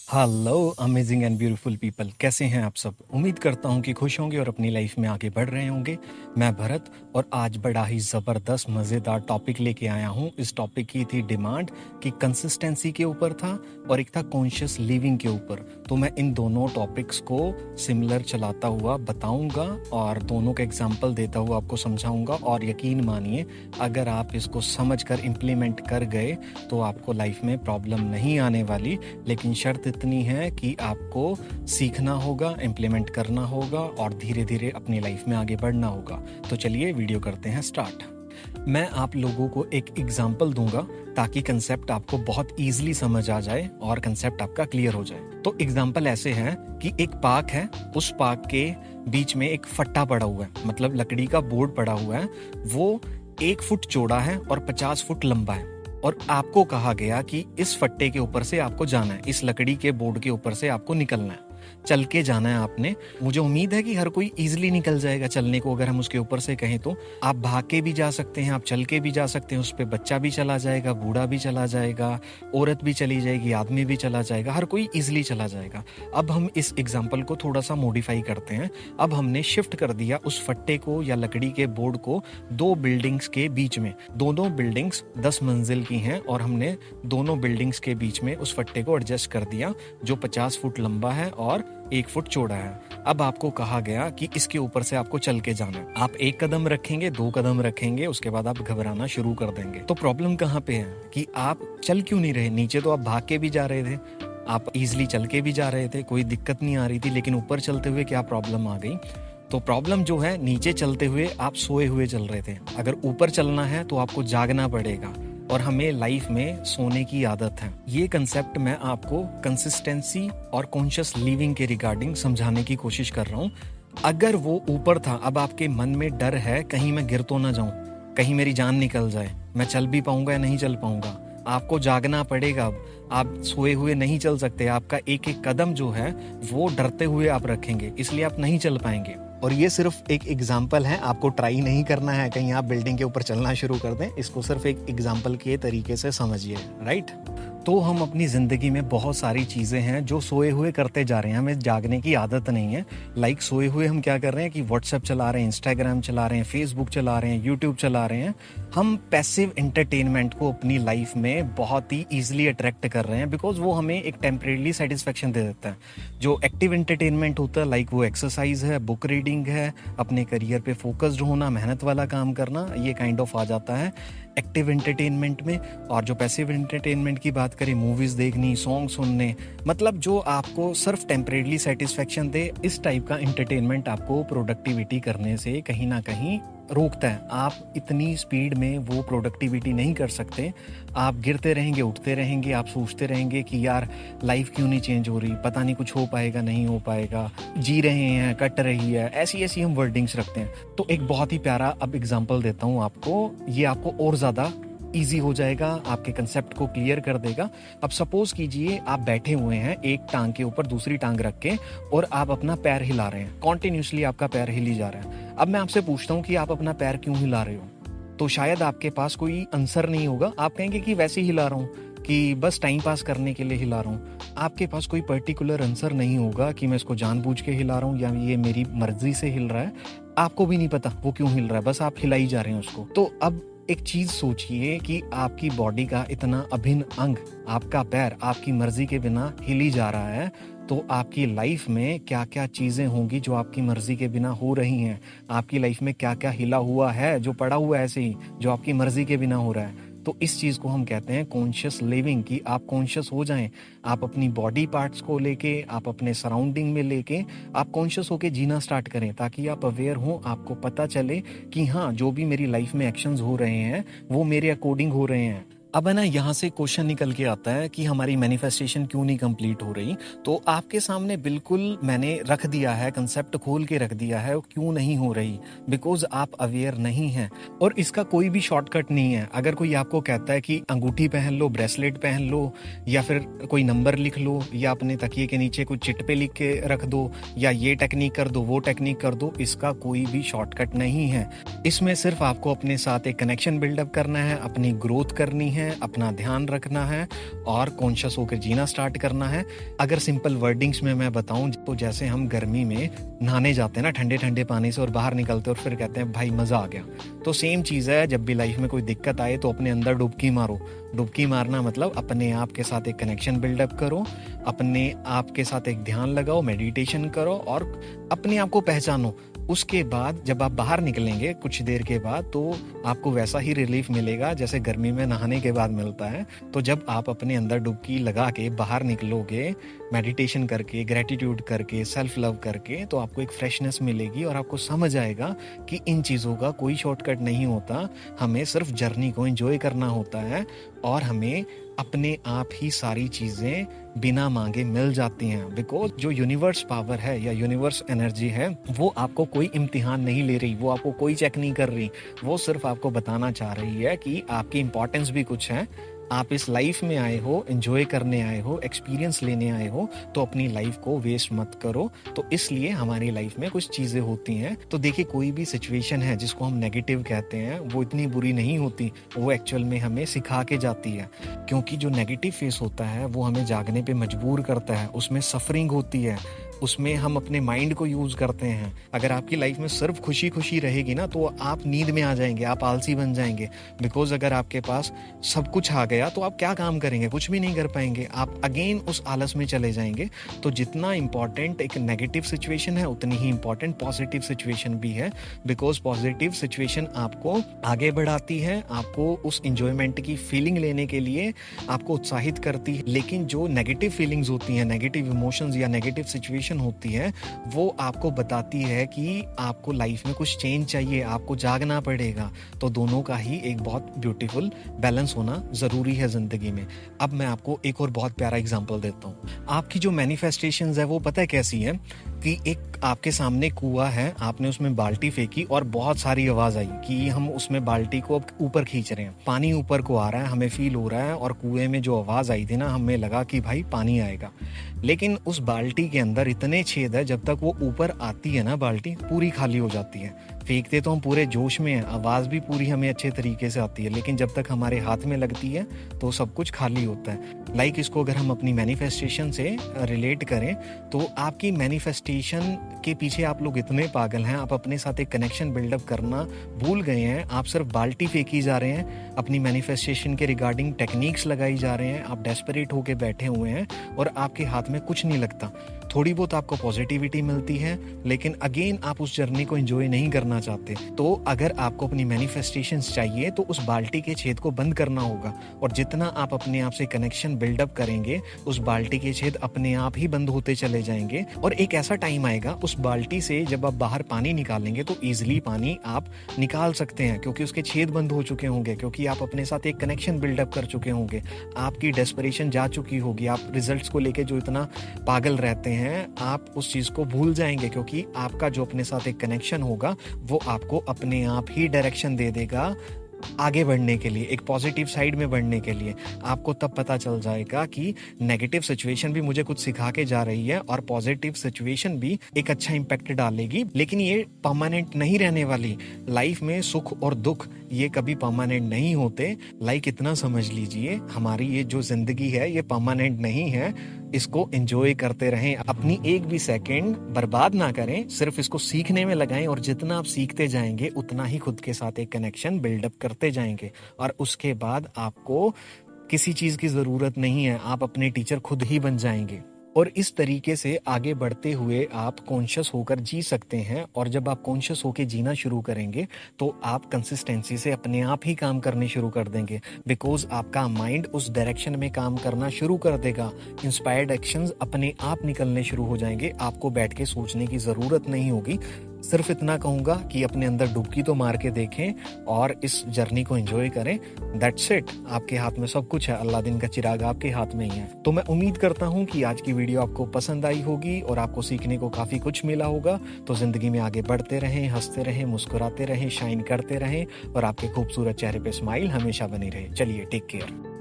Hello amazing and beautiful people, कैसे हैं आप सब। उम्मीद करता हूं कि खुश होंगे और अपनी लाइफ में आगे बढ़ रहे होंगे। मैं भरत और आज बड़ा ही ज़बरदस्त मज़ेदार टॉपिक लेके आया हूं। इस टॉपिक की थी डिमांड कि कंसिस्टेंसी के ऊपर था और एक था कॉन्शियस लिविंग के ऊपर। तो मैं इन दोनों टॉपिक्स को सिमिलर चलाता हुआ बताऊंगा और दोनों का एग्जाम्पल देता हुआ आपको समझाऊंगा। और यकीन मानिए, अगर आप इसको समझ कर इम्प्लीमेंट कर गए तो आपको लाइफ में प्रॉब्लम नहीं आने वाली। लेकिन शर्त इतनी है कि आपको सीखना होगा, इम्प्लीमेंट करना होगा और धीरे धीरे अपनी लाइफ में आगे बढ़ना होगा। तो चलिए वीडियो करते हैं स्टार्ट। मैं आप लोगों को एक एग्जाम्पल दूंगा ताकि कंसेप्ट आपको बहुत इजीली समझ आ जाए और कंसेप्ट आपका क्लियर हो जाए। तो एग्जाम्पल ऐसे है कि एक पार्क है, उस पार्क के बीच में एक फट्टा पड़ा हुआ है, मतलब लकड़ी का बोर्ड पड़ा हुआ है। वो 1 फुट चौड़ा है और 50 फुट लंबा है। और आपको कहा गया कि इस फट्टे के ऊपर से आपको जाना है, इस लकड़ी के बोर्ड के ऊपर से आपको निकलना है, चल के जाना है आपने। मुझे उम्मीद है कि हर कोई इजीली निकल जाएगा चलने को, अगर हम उसके ऊपर से कहें तो। आप भाग के भी जा सकते हैं, आप चल के भी जा सकते हैं, उस पर बच्चा भी चला जाएगा, बूढ़ा भी चला जाएगा, औरत भी चली जाएगी, आदमी भी चला जाएगा, हर कोई इजीली चला जाएगा। अब हम इस एग्जाम्पल को थोड़ा सा मॉडिफाई करते हैं। अब हमने शिफ्ट कर दिया उस फट्टे को या लकड़ी के बोर्ड को 2 बिल्डिंग्स के बीच में। दोनों बिल्डिंग्स 10 मंजिल की हैं और हमने दोनों बिल्डिंग्स के बीच में उस फट्टे को एडजस्ट कर दिया, जो 50 फुट लंबा है और 1 फुट चौड़ा है। अब आपको कहा गया कि इसके ऊपर से आपको चल के जाना है। आप 1 कदम रखेंगे, 2 कदम रखेंगे, उसके बाद आप घबराना शुरू कर देंगे। तो प्रॉब्लम कहाँ पे है कि आप चल क्यों नहीं रहे। नीचे तो आप भाग के भी जा रहे थे, आप इजिली चल के भी जा रहे थे, कोई दिक्कत नहीं आ रही थी। लेकिन ऊपर चलते हुए क्या प्रॉब्लम आ गई। तो प्रॉब्लम जो है, नीचे चलते हुए आप सोए हुए चल रहे थे। अगर ऊपर चलना है तो आपको जागना पड़ेगा और हमें लाइफ में सोने की आदत है। ये कंसेप्ट मैं आपको कंसिस्टेंसी और कॉन्शियस लिविंग के रिगार्डिंग समझाने की कोशिश कर रहा हूँ। अगर वो ऊपर था, अब आपके मन में डर है कहीं मैं गिर तो ना जाऊं, कहीं मेरी जान निकल जाए, मैं चल भी पाऊंगा या नहीं चल पाऊंगा। आपको जागना पड़ेगा। अब आप सोए हुए नहीं चल सकते। आपका एक एक कदम जो है वो डरते हुए आप रखेंगे, इसलिए आप नहीं चल पाएंगे। और ये सिर्फ एक एग्जाम्पल है, आपको ट्राई नहीं करना है कहीं आप बिल्डिंग के ऊपर चलना शुरू कर दें। इसको सिर्फ एक एग्जाम्पल के तरीके से समझिए, राइट। तो हम अपनी ज़िंदगी में बहुत सारी चीज़ें हैं जो सोए हुए करते जा रहे हैं, हमें जागने की आदत नहीं है। लाइक सोए हुए हम क्या कर रहे हैं कि व्हाट्सएप चला रहे हैं, इंस्टाग्राम चला रहे हैं, फेसबुक चला रहे हैं, यूट्यूब चला रहे हैं। हम पैसिव एंटरटेनमेंट को अपनी लाइफ में बहुत ही ईजिली अट्रैक्ट कर रहे हैं, बिकॉज वो हमें एक टेम्परेरी सेटिस्फेक्शन दे देता है। जो एक्टिव एंटरटेनमेंट होता है, लाइक वो एक्सरसाइज है, बुक रीडिंग है, अपने करियर पे फोकस्ड होना, मेहनत वाला काम करना, ये काइंड ऑफ आ जाता है एक्टिव एंटरटेनमेंट में। और जो पैसिव एंटरटेनमेंट की बात करें, मूवीज़ देखनी, सॉन्ग सुनने, मतलब जो आपको सिर्फ टेम्परेरी सेटिस्फेक्शन दे, इस टाइप का एंटरटेनमेंट आपको प्रोडक्टिविटी करने से कहीं ना कहीं रोकता है। आप इतनी स्पीड में वो प्रोडक्टिविटी नहीं कर सकते। आप गिरते रहेंगे, उठते रहेंगे, आप सोचते रहेंगे कि यार लाइफ क्यों नहीं चेंज हो रही, पता नहीं कुछ हो पाएगा नहीं हो पाएगा, जी रहे हैं, कट रही है, ऐसी ऐसी हम वर्डिंग्स रखते हैं। तो एक बहुत ही प्यारा अब एग्जांपल देता हूँ आपको, ये आपको और ज़्यादा ईजी हो जाएगा, आपके कंसेप्ट को क्लियर कर देगा। अब सपोज कीजिए आप बैठे हुए हैं एक टांग के ऊपर दूसरी टांग रख के और आप अपना पैर हिला रहे हैं, कॉन्टिन्यूसली आपका पैर हिली जा रहा है। अब मैं आपसे पूछता हूँ कि आप अपना पैर क्यों हिला रहे हो, तो शायद आपके पास कोई आंसर नहीं होगा। आप कहेंगे कि वैसे ही हिला रहा हूँ, कि बस टाइम पास करने के लिए हिला रहा हूँ। आपके पास कोई पर्टिकुलर आंसर नहीं होगा कि मैं इसको जानबूझ के हिला रहा हूँ या ये मेरी मर्जी से हिल रहा है। आपको भी नहीं पता वो क्यों हिल रहा है, बस आप हिला ही जा रहे हैं उसको। तो अब एक चीज सोचिए कि आपकी बॉडी का इतना अभिन्न अंग, आपका पैर, आपकी मर्जी के बिना हिली जा रहा है, तो आपकी लाइफ में क्या क्या चीजें होंगी जो आपकी मर्जी के बिना हो रही हैं। आपकी लाइफ में क्या क्या हिला हुआ है जो पड़ा हुआ है ऐसे ही, जो आपकी मर्जी के बिना हो रहा है। तो इस चीज को हम कहते हैं कॉन्शियस लिविंग, कि आप कॉन्शियस हो जाएं। आप अपनी बॉडी पार्ट्स को लेके, आप अपने सराउंडिंग में लेके आप कॉन्शियस होके जीना स्टार्ट करें, ताकि आप अवेयर हो, आपको पता चले कि हाँ, जो भी मेरी लाइफ में एक्शंस हो रहे हैं वो मेरे अकॉर्डिंग हो रहे हैं। अब है ना, यहाँ से क्वेश्चन निकल के आता है कि हमारी मैनिफेस्टेशन क्यों नहीं कंप्लीट हो रही। तो आपके सामने बिल्कुल मैंने रख दिया है, कंसेप्ट खोल के रख दिया है, क्यों नहीं हो रही, बिकॉज आप अवेयर नहीं हैं। और इसका कोई भी शॉर्टकट नहीं है। अगर कोई आपको कहता है कि अंगूठी पहन लो, ब्रेसलेट पहन लो, या फिर कोई नंबर लिख लो, या अपने तकिए के नीचे कुछ चिट पे लिख के रख दो, या ये टेक्निक कर दो, वो टेक्निक कर दो, इसका कोई भी शॉर्टकट नहीं है। इसमें सिर्फ आपको अपने साथ एक कनेक्शन बिल्डअप करना है, अपनी ग्रोथ करनी है, हैं, अपना ध्यान रखना है और कॉन्शियस होकर जीना स्टार्ट करना है। अगर सिंपल वर्डिंग्स में मैं बताऊं तो जैसे हम गर्मी में नहाने जाते हैं ना ठंडे ठंडे पानी से और बाहर निकलते हैं और फिर कहते हैं भाई मज़ा आ गया, तो सेम चीज़ है, जब भी लाइफ में कोई दिक्कत आए तो अपने अंदर डुबकी मारो। डुबकी मारना मतलब अपने आप के साथ एक कनेक्शन बिल्डअप करो, अपने आप के साथ एक ध्यान लगाओ, मेडिटेशन करो और अपने आप को पहचानो। उसके बाद जब आप बाहर निकलेंगे कुछ देर के बाद तो आपको वैसा ही रिलीफ मिलेगा जैसे गर्मी में नहाने के बाद मिलता है। तो जब आप अपने अंदर डुबकी लगा के बाहर निकलोगे, मेडिटेशन करके, ग्रेटिट्यूड करके, सेल्फ लव करके, तो आपको एक फ्रेशनेस मिलेगी और आपको समझ आएगा कि इन चीज़ों का कोई शॉर्टकट नहीं होता, हमें सिर्फ जर्नी को एंजॉय करना होता है और हमें अपने आप ही सारी चीज़ें बिना मांगे मिल जाती हैं। बिकॉज जो यूनिवर्स पावर है या यूनिवर्स एनर्जी है वो आपको कोई इम्तिहान नहीं ले रही, वो आपको कोई चेक नहीं कर रही, वो सिर्फ आपको बताना चाह रही है कि आपकी इम्पोर्टेंस भी कुछ है। आप इस लाइफ में आए हो, एंजॉय करने आए हो, एक्सपीरियंस लेने आए हो, तो अपनी लाइफ को वेस्ट मत करो। तो इसलिए हमारी लाइफ में कुछ चीज़ें होती हैं। तो देखिए कोई भी सिचुएशन है जिसको हम नेगेटिव कहते हैं वो इतनी बुरी नहीं होती, वो एक्चुअल में हमें सिखा के जाती है। क्योंकि जो नेगेटिव फेस होता है वो हमें जागने पे मजबूर करता है, उसमें सफरिंग होती है, उसमें हम अपने माइंड को यूज़ करते हैं। अगर आपकी लाइफ में सिर्फ खुशी खुशी रहेगी ना तो आप नींद में आ जाएंगे, आप आलसी बन जाएंगे। बिकॉज अगर आपके पास सब कुछ आ गया तो आप क्या काम करेंगे, कुछ भी नहीं कर पाएंगे, आप अगेन उस आलस में चले जाएंगे। तो जितना इम्पॉर्टेंट एक नेगेटिव सिचुएशन है उतनी ही इम्पॉर्टेंट पॉजिटिव सिचुएशन भी है। बिकॉज पॉजिटिव सिचुएशन आपको आगे बढ़ाती है, आपको उस इंजॉयमेंट की फीलिंग लेने के लिए आपको उत्साहित करती है। लेकिन जो नेगेटिव फीलिंग्स होती हैं, नेगेटिव इमोशंस या नेगेटिव सिचुएशन होती है वो आपको बताती है कि आपको लाइफ में कुछ चेंज चाहिए, आपको जागना पड़ेगा। तो दोनों का ही एक बहुत ब्यूटीफुल बैलेंस होना जरूरी है जिंदगी में। अब मैं आपको एक और बहुत प्यारा एग्जांपल देता हूँ। आपकी जो मैनिफेस्टेशंस है वो पता है कैसी है कि एक आपके सामने कुआं है, आपने उसमें बाल्टी फेंकी और बहुत सारी आवाज आई कि हम उसमें बाल्टी को अब ऊपर खींच रहे हैं, पानी ऊपर को आ रहा है, हमें फील हो रहा है और कुएं में जो आवाज आई थी ना हमें लगा कि भाई पानी आएगा। लेकिन उस बाल्टी के अंदर इतने छेद है, जब तक वो ऊपर आती है ना बाल्टी पूरी खाली हो जाती है। फेंकते तो हम पूरे जोश में हैं, आवाज़ भी पूरी हमें अच्छे तरीके से आती है, लेकिन जब तक हमारे हाथ में लगती है तो सब कुछ खाली होता है। लाइक इसको अगर हम अपनी मैनिफेस्टेशन से रिलेट करें तो आपकी मैनिफेस्टेशन के पीछे आप लोग इतने पागल हैं, आप अपने साथ एक कनेक्शन बिल्डअप करना भूल गए हैं। आप सिर्फ बाल्टी फेंकी जा रहे हैं, अपनी मैनिफेस्टेशन के रिगार्डिंग टेक्निक्स लगाई जा रहे हैं, आप डेस्परेट होके बैठे हुए हैं और आपके हाथ में कुछ नहीं लगता। थोड़ी बहुत आपको पॉजिटिविटी मिलती है लेकिन अगेन आप उस जर्नी को एंजॉय नहीं करना चाहते। तो अगर आपको अपनी मैनिफेस्टेशंस चाहिए तो उस बाल्टी के छेद को बंद करना होगा और जितना आप अपने आप से कनेक्शन बिल्डअप करेंगे उस बाल्टी के छेद अपने आप ही बंद होते चले जाएंगे। और एक ऐसा टाइम आएगा उस बाल्टी से जब आप बाहर पानी निकालेंगे तो ईजिली पानी आप निकाल सकते हैं क्योंकि उसके छेद बंद हो चुके होंगे, क्योंकि आप अपने साथ एक कनेक्शन बिल्डअप कर चुके होंगे, आपकी डेस्परेशन जा चुकी होगी। आप रिजल्ट्स को लेके जो इतना पागल रहते हैं आप उस चीज को भूल जाएंगे क्योंकि आपका जो अपने साथ एक कनेक्शन होगा वो आपको अपने आप ही डायरेक्शन दे देगा आगे बढ़ने के लिए, एक पॉजिटिव साइड में बढ़ने के लिए। आपको तब पता चल जाएगा कि नेगेटिव सिचुएशन भी मुझे कुछ सिखा के जा रही है और पॉजिटिव सिचुएशन भी एक अच्छा इम्पैक्ट डालेगी, लेकिन ये परमानेंट नहीं रहने वाली। लाइफ में सुख और दुख ये कभी परमानेंट नहीं होते। लाइक इतना समझ लीजिए हमारी ये जो जिंदगी है ये परमानेंट नहीं है, इसको एंजॉय करते रहें, अपनी एक भी सेकंड बर्बाद ना करें, सिर्फ इसको सीखने में लगाएं और जितना आप सीखते जाएंगे उतना ही खुद के साथ एक कनेक्शन बिल्डअप करते जाएंगे और उसके बाद आपको किसी चीज की जरूरत नहीं है, आप अपने टीचर खुद ही बन जाएंगे। और इस तरीके से आगे बढ़ते हुए आप कॉन्शियस होकर जी सकते हैं और जब आप कॉन्शियस होकर जीना शुरू करेंगे तो आप कंसिस्टेंसी से अपने आप ही काम करने शुरू कर देंगे बिकॉज आपका माइंड उस डायरेक्शन में काम करना शुरू कर देगा। इंस्पायर्ड एक्शंस अपने आप निकलने शुरू हो जाएंगे, आपको बैठ के सोचने की ज़रूरत नहीं होगी। सिर्फ इतना कहूँगा कि अपने अंदर डुबकी तो मार के देखें और इस जर्नी को एंजॉय करें। दैट्स इट, आपके हाथ में सब कुछ है, अल्लादीन का चिराग आपके हाथ में ही है। तो मैं उम्मीद करता हूँ कि आज की वीडियो आपको पसंद आई होगी और आपको सीखने को काफ़ी कुछ मिला होगा। तो ज़िंदगी में आगे बढ़ते रहें, हंसते रहें, मुस्कुराते रहें, शाइन करते रहें और आपके खूबसूरत चेहरे पे स्माइल हमेशा बनी रहे। चलिए, टेक केयर।